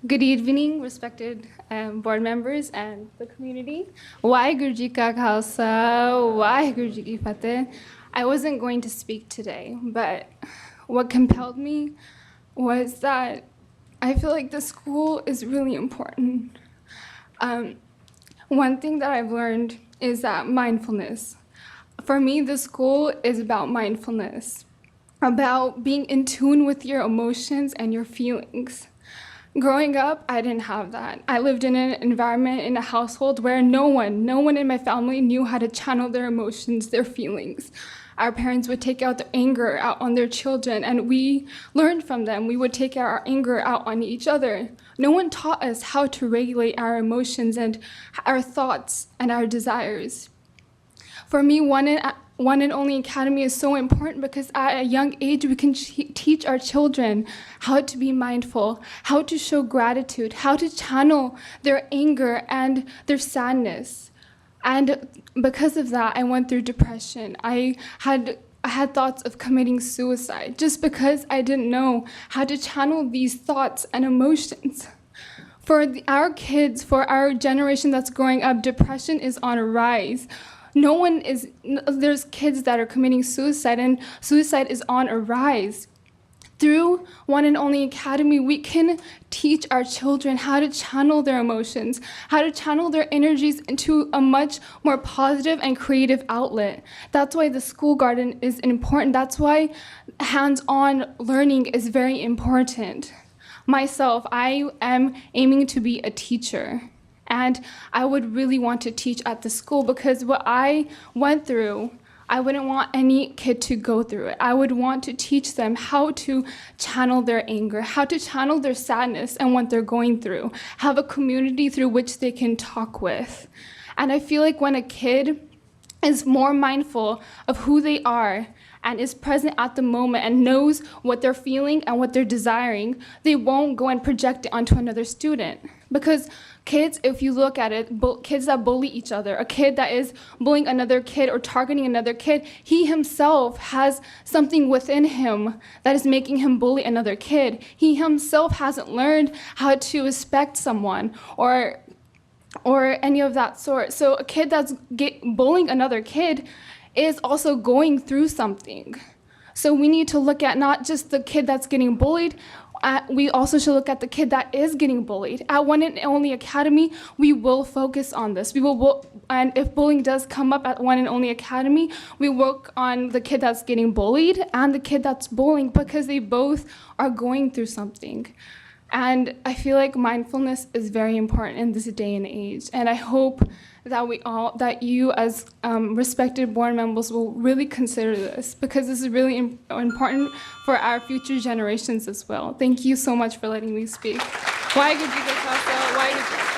Good evening, respected board members and the community. Waheguru Ji Ka Khalsa, Waheguru Ji Ki Fateh. I wasn't going to speak today, but what compelled me was that I feel like the school is really important. One thing that I've learned is that mindfulness. For me, the school is about mindfulness, about being in tune with your emotions and your feelings. Growing up, I didn't have that. I lived in an environment, in a household where no one in my family knew how to channel their emotions, their feelings. Our parents would take out their anger out on their children, and we learned from them. We would take our anger out on each other. No one taught us how to regulate our emotions and our thoughts and our desires. For me, One and Only Academy is so important because at a young age, we can teach our children how to be mindful, how to show gratitude, how to channel their anger and their sadness. And because of that, I went through depression. I had thoughts of committing suicide just because I didn't know how to channel these thoughts and emotions. For our kids, for our generation that's growing up, depression is on a rise. There's kids that are committing suicide, and suicide is on a rise. Through One and Only Academy, we can teach our children how to channel their emotions, how to channel their energies into a much more positive and creative outlet. That's why the school garden is important. That's why hands-on learning is very important. Myself, I am aiming to be a teacher. And I would really want to teach at the school because what I went through, I wouldn't want any kid to go through it. I would want to teach them how to channel their anger, how to channel their sadness and what they're going through, have a community through which they can talk with. And I feel like when a kid is more mindful of who they are and is present at the moment and knows what they're feeling and what they're desiring, they won't go and project it onto another student. Because kids, if you look at it, kids that bully each other, a kid that is bullying another kid or targeting another kid, he himself has something within him that is making him bully another kid. He himself hasn't learned how to respect someone or any of that sort. So a kid that's bullying another kid is also going through something. So we need to look at not just the kid that's getting bullied, we also should look at the kid that is getting bullied. At One and Only Academy, we will focus on this. And if bullying does come up at One and Only Academy, we work on the kid that's getting bullied and the kid that's bullying because they both are going through something. And I feel like mindfulness is very important in this day and age. And I hope that you as respected board members will really consider this because this is really important for our future generations as well. Thank you so much for letting me speak. Waheguru Ji Ka Khalsa, Waheguru Ji.